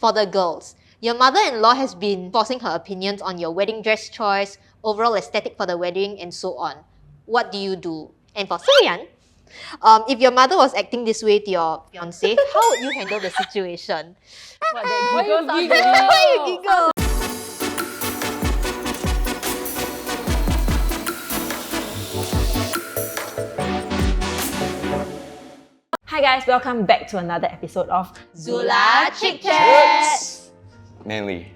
For the girls, your mother-in-law has been forcing her opinions on your wedding dress choice, overall aesthetic for the wedding, and so on. What do you do? And for Suryan, if your mother was acting this way to your fiancé, how would you handle the situation? What, that giggles Why you out giggle? there? Why you giggle? Hi guys, welcome back to another episode of ZULA Chickchats. Nelly.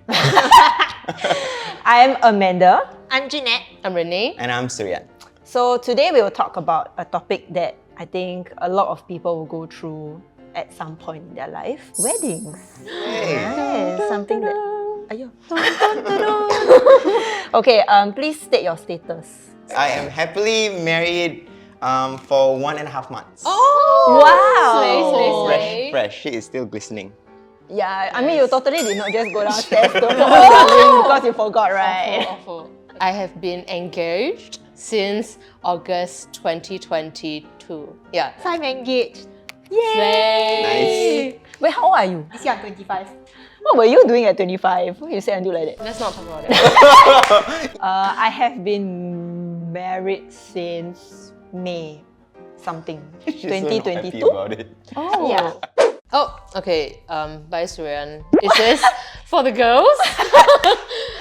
I'm Amanda. I'm Jeanette. I'm Renee. And I'm Suryan. So today we will talk about a topic that I think a lot of people will go through at some point in their life. Weddings. Hey. Yes, something that... Ayo. Okay, please state your status. I am happily married for 1.5 months. Oh! Wow! Fresh. She is still glistening. Yeah, I mean you totally did not just go downstairs to put on the ring because you forgot, right? Awful. I have been engaged since August 2022. Yeah. So I'm engaged. Yay! Wait, how old are you? This year I'm 25. What were you doing at 25? Why you say until like that? Let's not talk about it. I have been married since May something. She's so not happy 2022? about it. Oh. Yeah. Oh, okay. Bye, Suryan. It says, for the girls,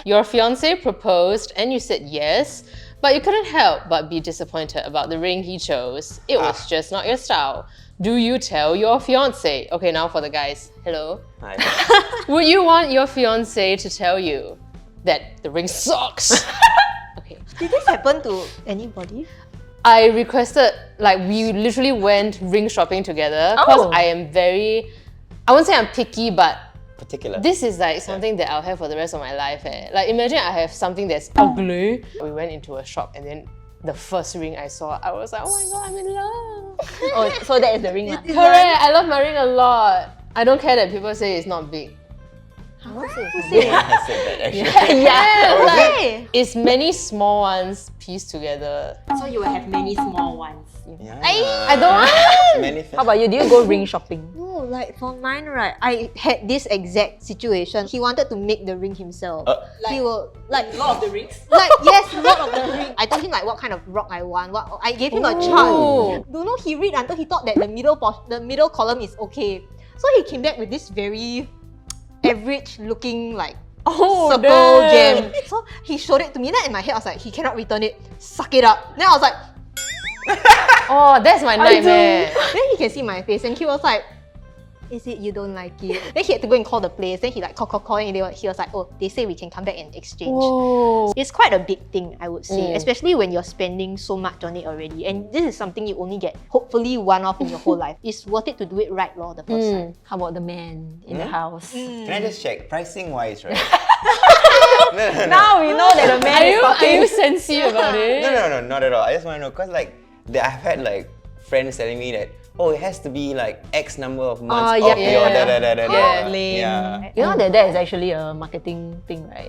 your fiancé proposed and you said yes, but you couldn't help but be disappointed about the ring he chose. It was just not your style. Do you tell your fiancé? Okay, now for the guys. Hello. Hi. Would you want your fiancé to tell you that the ring sucks? Okay. Did this happen to anybody? I requested, like, we literally went ring shopping together because Oh. I am very, I won't say I'm picky, but Particular. this is like something that I'll have for the rest of my life. Like, imagine I have something that's ugly. We went into a shop and then the first ring I saw, I was like, oh my god, I'm in love. Oh, so that is the ring lah. Correct, I love my ring a lot. I don't care that people say it's not big. No one has said that actually. Yeah. Like, It's many small ones pieced together. So you will have many small ones. Yeah. I don't want. Many How about you? Do you go ring shopping? no, like for mine, right? I had this exact situation. He wanted to make the ring himself. He will like A lot of the rings. like yes, a lot of the ring. I told him like what kind of rock I want. What I gave him a chart. Ooh. Don't know he read until he thought that the middle column is okay. So he came back with this very average looking like circle gem. So he showed it to me. Then in my head I was like, he cannot return it. Suck it up. Then I was like, Oh, that's my nightmare. then he can see my face and he was like, is it you don't like it? Then he had to go and call the place. Then he like call and he was like, oh, they say we can come back and exchange. Whoa. It's quite a big thing, I would say, especially when you're spending so much on it already. And this is something you only get hopefully one off in your whole life. It's worth it to do it right, lor, the first time. How about the man in the house? Can I just check? Pricing wise, right? Now we know that the man is Are talking. you sensy about it? No, not at all. I just want to know because like I've had like friends telling me that it has to be like X number of months yeah, off your yeah. da. Lame. Yeah. You know that is actually a marketing thing, right?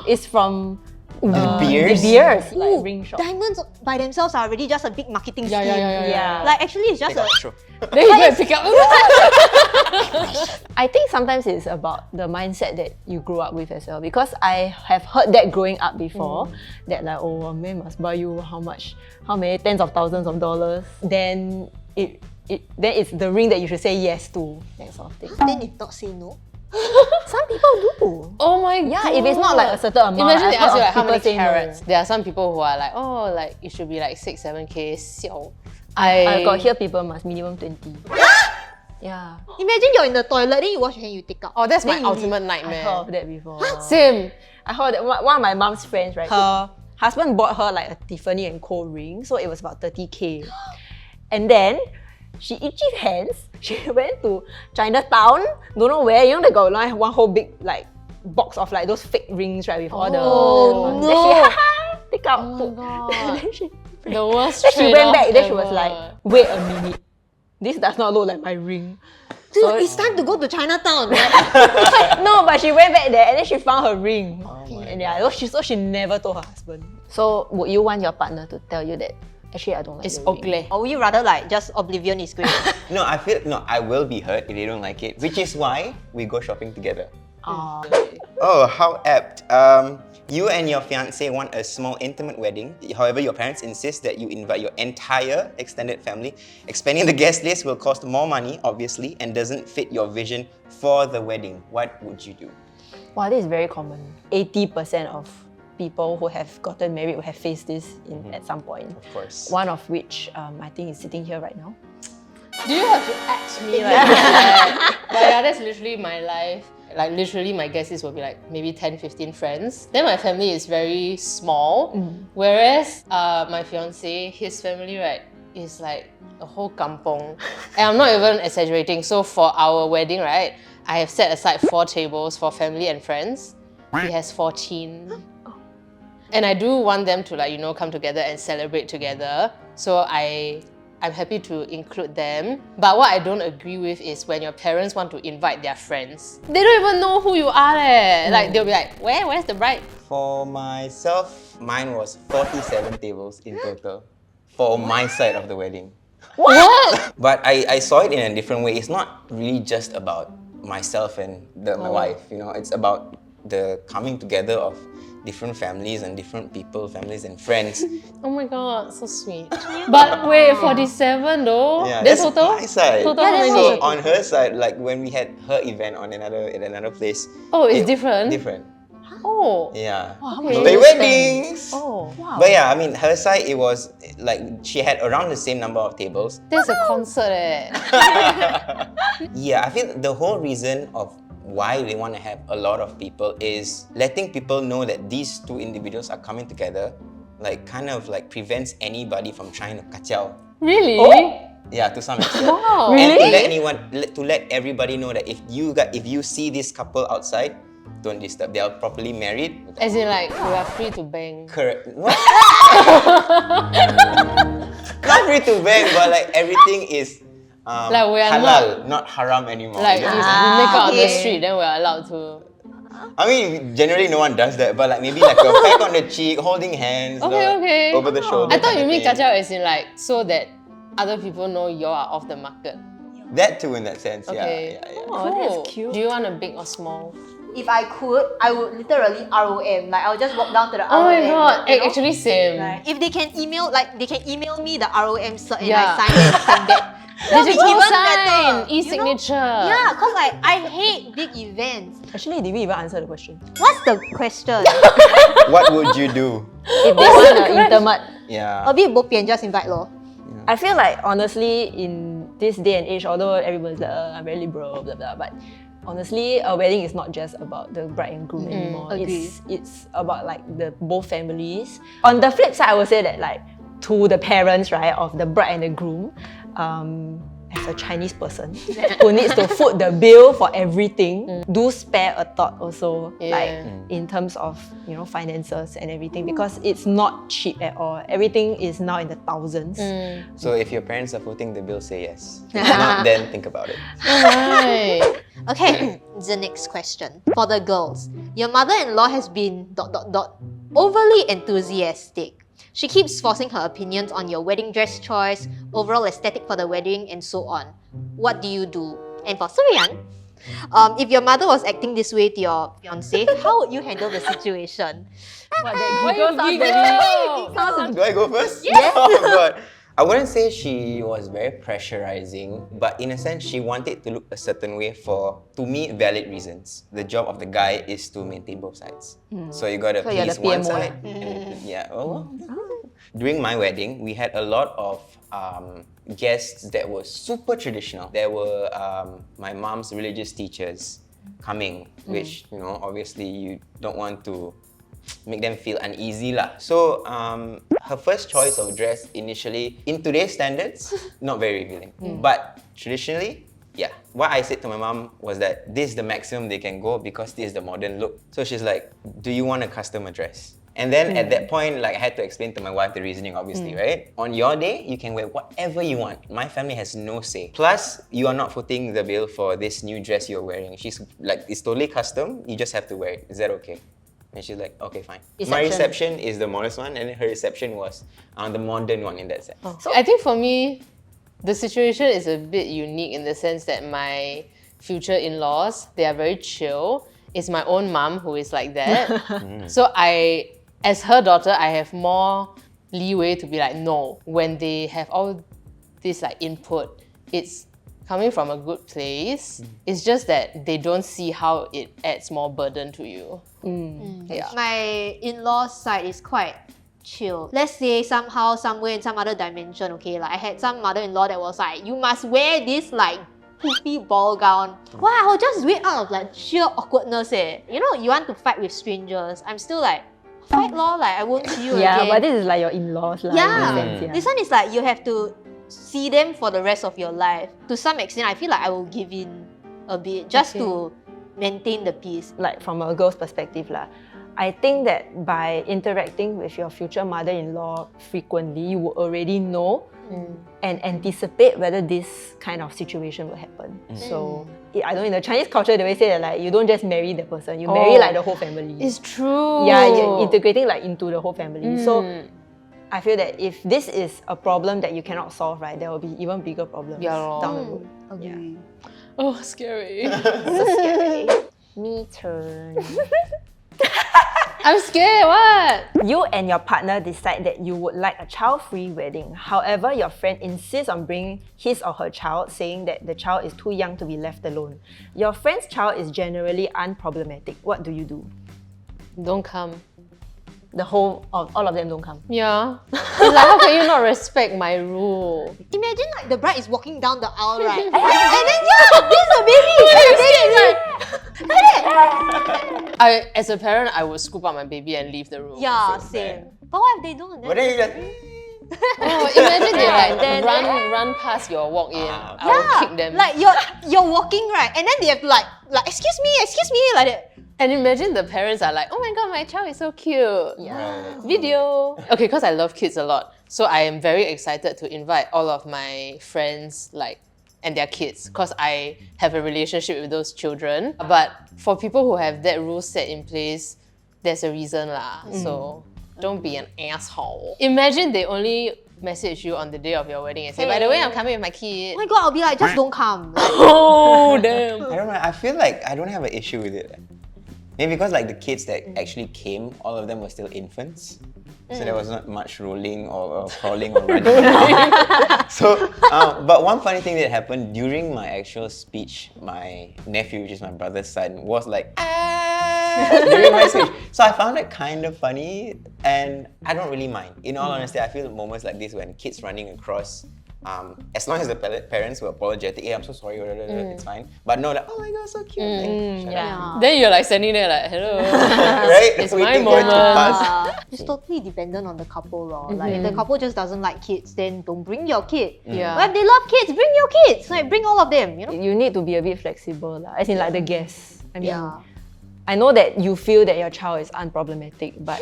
It's from The beers? The beers, like Ooh, ring shop. diamonds by themselves are already just a big marketing scheme. Yeah. Like actually it's just a... True. Then you go and pick up. I think sometimes it's about the mindset that you grew up with as well. Because I have heard that growing up before, that like, oh, a man must buy you how many tens of thousands of dollars. Then it's the ring that you should say yes to, that sort of thing. Then if not say no. Some people do. Oh my god. Yeah, if it's not like a certain amount. Imagine they I've ask you heard like of how many people say no. carats. There are some people who are like, oh, like it should be like 6, 7K. Siao. I got hear people must minimum 20. Yeah. Imagine you're in the toilet, then you wash your hand, you take out. Oh, that's my Then you ultimate I nightmare. heard of that before. Same. I heard that one of my mom's friends, right? Her husband bought her like a Tiffany & Co ring, so it was about 30K. And then she itchy hands. She went to Chinatown, don't know where. You know they got like one whole big like box of like those fake rings, right? With all the. Oh, Then she take out. Oh put. my god. And then she The worst then she went trade-off back. Then she was ever. like, wait a minute. This does not look like my ring. Dude, So- it's time to go to Chinatown. Right? No, but she went back there and then she found her ring. Oh my And yeah, so she never told her husband. So would you want your partner to tell you that Actually, I don't like It's the ring. ugly. Or would you rather like just oblivion is great? No, I will be hurt if they don't like it, which is why we go shopping together. Oh, how apt. You and your fiancé want a small intimate wedding. However, your parents insist that you invite your entire extended family. Expanding the guest list will cost more money, obviously, and doesn't fit your vision for the wedding. What would you do? Wow, this is very common. 80% of people who have gotten married will have faced this at some point. Of course. One of which I think is sitting here right now. Do you have to ask me like that? But yeah, that's literally my life. Like literally my guest list will be like maybe 10, 15 friends. Then my family is very small. Whereas my fiancé, his family, right, is like a whole kampong. And I'm not even exaggerating. So for our wedding, right, I have set aside 4 tables for family and friends. He has 14. And I do want them to like, you know, come together and celebrate together. So I'm happy to include them. But what I don't agree with is when your parents want to invite their friends. They don't even know who you are. Like they'll be like, where's the bride? For myself, mine was 47 tables in total for my side of the wedding. What? But I saw it in a different way. It's not really just about myself and my wife, you know, it's about the coming together of different families and different people, families and friends. Oh my god, so sweet. But wait, 47 though? Yeah, That's that's total? my side. Total how many? So on her side, like when we had her event at another place. Oh, it's different? Different. Oh. Yeah. Okay. Play weddings. Oh, wow. But yeah, I mean, her side, it was like she had around the same number of tables. That's a concert Yeah, I feel the whole reason of why they want to have a lot of people is letting people know that these two individuals are coming together, like kind of like prevents anybody from trying to kacau. Really? Yeah, to some extent. Wow. And to let everybody know that if you see this couple outside, don't disturb. They are properly married. As in like, we are free to bang. Correct. What? Not free to bang, but like everything is Like we are halal, not haram anymore. Like You if get we what I'm saying? make out on the okay. street, then we're allowed to. I mean, generally no one does that, but like maybe like a peck on the cheek, holding hands, Okay. over the shoulder. I thought kind you of mean thing. kacau as in like, so that other people know you are off the market. That too, in that sense. Okay. Yeah. Oh, that's cute. Do you want a big or small? If I could, I would literally ROM. Like I'll just walk down to the Oh ROM. my god, you know? actually same. Like, if they can email me the ROM cert and Yeah. I sign it and send it. That'll be Digital even sign, better. You know? e-signature. Yeah, cause like I hate big events. Actually, did we even answer the question? What's the question? What would you do? If they want an intimate, Yeah. A bit bopian, just invite lor. I feel like honestly in this day and age, although everyone's like, I'm very liberal, blah blah, but honestly, a wedding is not just about the bride and groom anymore. agree. It's about like the both families. On the flip side, I would say that like to the parents, right, of the bride and the groom, as a Chinese person who needs to foot the bill for everything, do spare a thought also, like in terms of, you know, finances and everything, because it's not cheap at all. Everything is now in the thousands. So if your parents are footing the bill, say yes. If not, then think about it. Right. Okay, the next question. For the girls, your mother-in-law has been ... overly enthusiastic. She keeps forcing her opinions on your wedding dress choice, overall aesthetic for the wedding, and so on. What do you do? And for Suryan, if your mother was acting this way to your fiancé, how would you handle the situation? Why you giggle? Do I go first? Yes. Oh god. I wouldn't say she was very pressurizing, but in a sense, she wanted to look a certain way for, to me, valid reasons. The job of the guy is to maintain both sides. So you gotta So you're please the one PMO, side. And, yeah. Well, during my wedding, we had a lot of guests that were super traditional. There were my mom's religious teachers coming, which, you know, obviously you don't want to make them feel uneasy lah. So her first choice of dress initially, in today's standards, not very revealing. But traditionally, yeah. What I said to my mom was that this is the maximum they can go because this is the modern look. So she's like, do you want a custom dress? And then at that point, like I had to explain to my wife the reasoning, obviously, right? On your day, you can wear whatever you want. My family has no say. Plus, you are not footing the bill for this new dress you're wearing. She's like, it's totally custom. You just have to wear it. Is that okay? And she's like, okay, fine. Reception. My reception is the modest one, and then her reception was the modern one in that sense. I think for me, the situation is a bit unique in the sense that my future in-laws, they are very chill. It's my own mom who is like that. So as her daughter, I have more leeway to be like, no. When they have all this like input, it's coming from a good place. It's just that they don't see how it adds more burden to you. Yeah. My in-laws side is quite chill. Let's say somehow, somewhere in some other dimension, okay, like I had some mother-in-law that was like, you must wear this like poofy ball gown. Wow, I'll just wait out of like sheer awkwardness You know, you want to fight with strangers. I'm still like, fight lor, like I won't see you Yeah, again. but this is like your in-laws. Like, Yeah. in a sense, This one is like you have to see them for the rest of your life. To some extent, I feel like I will give in a bit just to maintain the peace. Like from a girl's perspective lah, I think that by interacting with your future mother-in-law frequently, you will already know and anticipate whether this kind of situation will happen. So I don't know, in the Chinese culture, they always say that like you don't just marry the person, you marry like the whole family. It's true. Yeah, you're integrating like into the whole family. So I feel that if this is a problem that you cannot solve, right, there will be even bigger problems down the road. Agree. Oh, scary. Me turn. I'm scared, what? You and your partner decide that you would like a child-free wedding. However, your friend insists on bringing his or her child, saying that the child is too young to be left alone. Your friend's child is generally unproblematic. What do you do? Don't come. All of them don't come. Yeah. It's like, how can you not respect my rule? Imagine like the bride is walking down the aisle, right? and then this is a baby! I, as a parent, I would scoop up my baby and leave the room. Yeah, same. But what if they don't? But then you just, Oh, imagine they like run past your walk-in. I will kick them. Like you're walking, right? And then they have to like excuse me, like that. And imagine the parents are like, oh my god, my child is so cute. Yeah. Video. Okay, because I love kids a lot. So I am very excited to invite all of my friends and their kids because I have a relationship with those children. But for people who have that rule set in place, there's a reason lah. So don't be an asshole. Imagine they only message you on the day of your wedding and say, by the way, I'm coming with my kid. Oh my god, I'll be like, just don't come. Like, Oh, damn. I don't know, I feel like I don't have an issue with it. Maybe because like the kids that actually came, all of them were still infants. So there was not much rolling or crawling or running around. So, but one funny thing that happened during my actual speech, my nephew, which is my brother's son, was like, during my speech. So I found it kind of funny and I don't really mind. In all honesty, I feel moments like this when kids running across, as long as the parents were apologetic, hey, I'm so sorry, it's fine. But no, like, oh my god, so cute. Like, shut up. Then you're like standing there like, hello. Right? It's Waiting my for it to moment. pass. It's totally dependent on the couple, Like if the couple just doesn't like kids, then don't bring your kid. Yeah. But if they love kids, bring your kids. Like bring all of them, you know? You need to be a bit flexible, as in like the guests. I mean, Yeah. I know that you feel that your child is unproblematic, but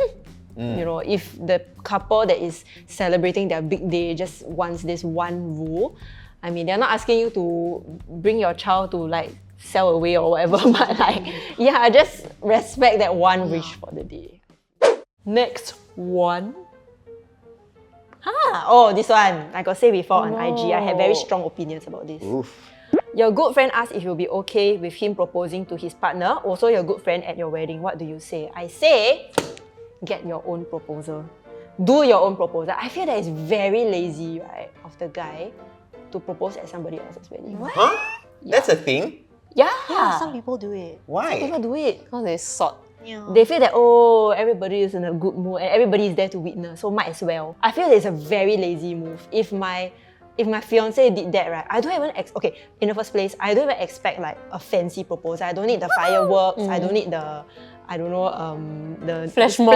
you know, if the couple that is celebrating their big day just wants this one rule, I mean, they're not asking you to bring your child to like sell away or whatever, but like, yeah, just respect that one wish for the day. Next one. Oh, this one. I got say before on IG, I had very strong opinions about this. Oof. Your good friend asked if you'll be okay with him proposing to his partner, also your good friend at your wedding. What do you say? I say, get your own proposal. Do your own proposal. I feel that it's very lazy, right, of the guy to propose at somebody else's wedding. What? Huh? That's a thing? Yeah. Yeah, some people do it. Why? People do it. Oh, they sort. Yeah. They feel that, oh, everybody is in a good mood and everybody is there to witness, so might as well. I feel that it's a very lazy move. If my fiance did that, right, I don't even okay, in the first place, I don't even expect like a fancy proposal. I don't need the fireworks, I don't need the, I don't know, the Flash mob.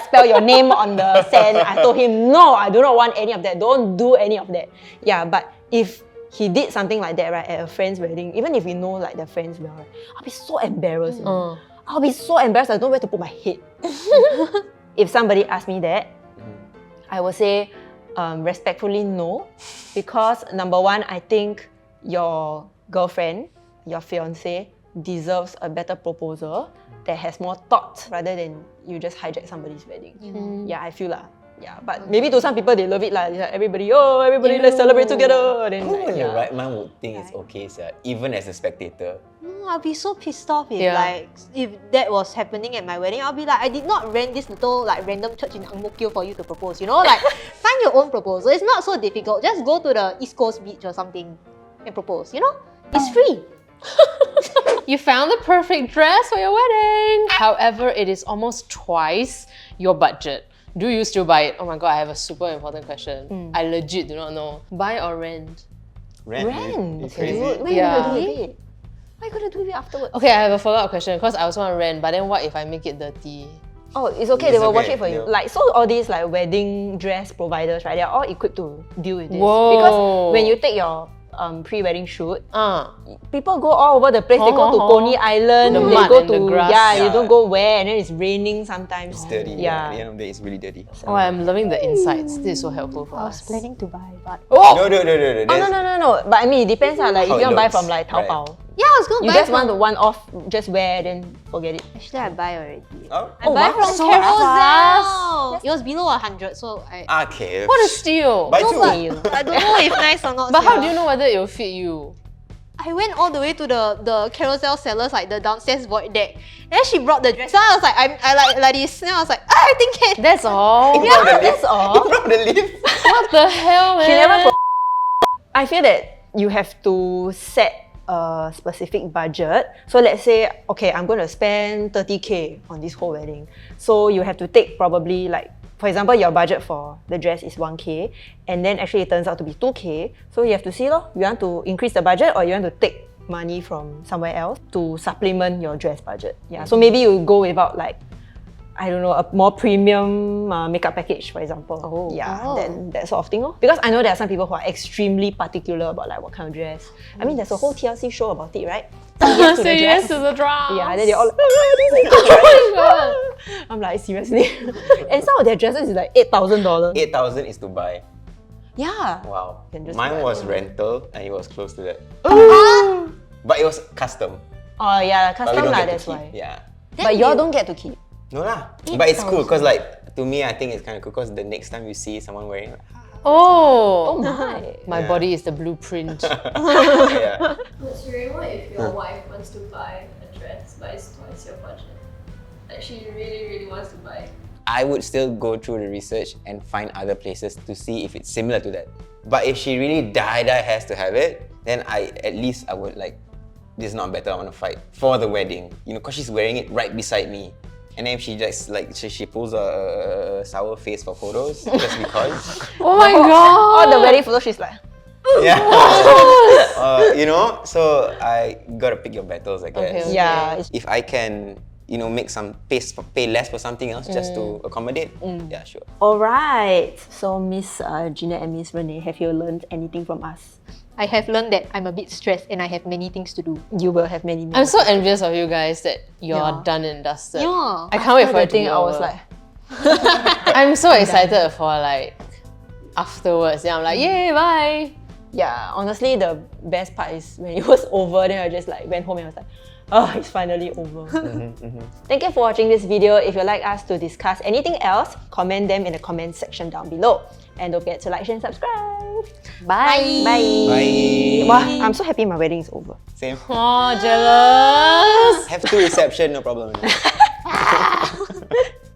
spell your name on the sand. I told him, no, I do not want any of that. Don't do any of that. Yeah, but if he did something like that, right, at a friend's wedding, even if we know like the friends well, right, I'll be so embarrassed. You know? I'll be so embarrassed, I don't know where to put my head. If somebody asks me that, I will say, respectfully no, because number one, I think your girlfriend, your fiance, deserves a better proposal that has more thought rather than you just hijack somebody's wedding. Yeah, I feel lah. Yeah, but maybe to some people they love it like everybody let's celebrate together. Then Who like, in your yeah. right mind would think it's okay, sir, even as a spectator? No, I'll be so pissed off if Yeah. if that was happening at my wedding. I'll be like, I did not rent this little random church in Ang Mo Kio for you to propose. You know, find your own proposal. It's not so difficult. Just go to the East Coast beach or something and propose. You know, it's free. You found the perfect dress for your wedding. However, it is almost twice your budget. Do you still buy it? Oh my god, I have a super important question. I legit do not know. Buy or rent? Rent. Rent. You crazy? Dude, what are you Yeah. gonna do with it? What are you gonna do with it afterwards? Okay, I have a follow-up question because I also want to rent, but then what if I make it dirty? Oh, it's okay. It's They will wash okay, it for you. yeah. Like, so all these wedding dress providers, right? They are all equipped to deal with this. Whoa. Because when you take your pre-wedding shoot, Ah, people go all over the place. They go to Coney Island. The they mud go and to the grass. yeah. You Yeah. don't go where, and then it's raining sometimes. It's dirty. Yeah. At the end of the day, it's really dirty. oh, I'm loving the insights. This is so helpful for I was us. planning to buy, but Oh! No. Oh no. But I mean, it depends lah. Like How if you it want to buy looks, from right. Taobao, yeah, I was gonna you buy just want from. the one-off, just wear, then forget it. Actually, I buy already. Oh. I buy wow. from So Carousel. It was below 100, so I Okay. What a steal! Buy No, two. but I don't know if nice or not. But how sia. do you know whether it will fit you? I went all the way to the Carousel sellers, like the downstairs void deck. Then she brought the dress. So I was like, I like this. And I was like, I think can. That's all. From the lift. That's all. From the lift. What the hell, man? She never. I feel that you have to set a specific budget. So let's say, okay, I'm going to spend 30K on this whole wedding. So you have to take probably for example, your budget for the dress is 1K, and then actually it turns out to be 2K. So you have to see, you want to increase the budget or you want to take money from somewhere else to supplement your dress budget. Yeah. So maybe you go without I don't know, a more premium makeup package, for example. Oh. Yeah, then that sort of thing. Because I know there are some people who are extremely particular about what kind of dress. I mean, there's a whole TLC show about it, right? Yes to Say the yes dress. to the dress. Yeah, then they're all like, this is Oh my god. I'm like, seriously? And some of their dresses is like $8,000. 8,000 is to buy. Yeah. Wow. Can just Mine buy was one. rental and it was close to that. But it was custom. Oh yeah, But we custom don't lah, get to that's keep. why. Yeah. But y'all don't get to keep. No lah. But it's cool because to me, I think it's kind of cool because the next time you see someone wearing Oh Oh. my. My Yeah. body is the blueprint. yeah. What's your what if your wife wants to buy a dress but it's twice your budget? Like she really wants to buy. I would still go through the research and find other places to see if it's similar to that. But if she really die has to have it, then at least I would this is not better, I want to fight for the wedding. Because she's wearing it right beside me. And then if she just she pulls a sour face for photos just because. Oh my god. Oh, the wedding photo, she's like, Yeah. So I gotta pick your battles, I guess. Okay. yeah. If I can, make pay less for something else just to accommodate, yeah, sure. Alright. So Miss Jeanette and Miss Renee, have you learned anything from us? I have learned that I'm a bit stressed and I have many things to do. You will have many I'm so envious of you guys that you're Yeah. done and dusted. Yeah. I can't wait for it to thing. be I was over. like, I'm so excited for afterwards. Yeah, I'm like, yay, bye. yeah, honestly, the best part is when it was over, then I just went home and I was like, oh, it's finally over. Thank you for watching this video. If you'd like us to discuss anything else, comment them in the comment section down below. And don't forget to like, share, and subscribe. Bye. Bye. Bye. Wow, I'm so happy my wedding is over. Same. Oh, jealous. Have two reception, no problem.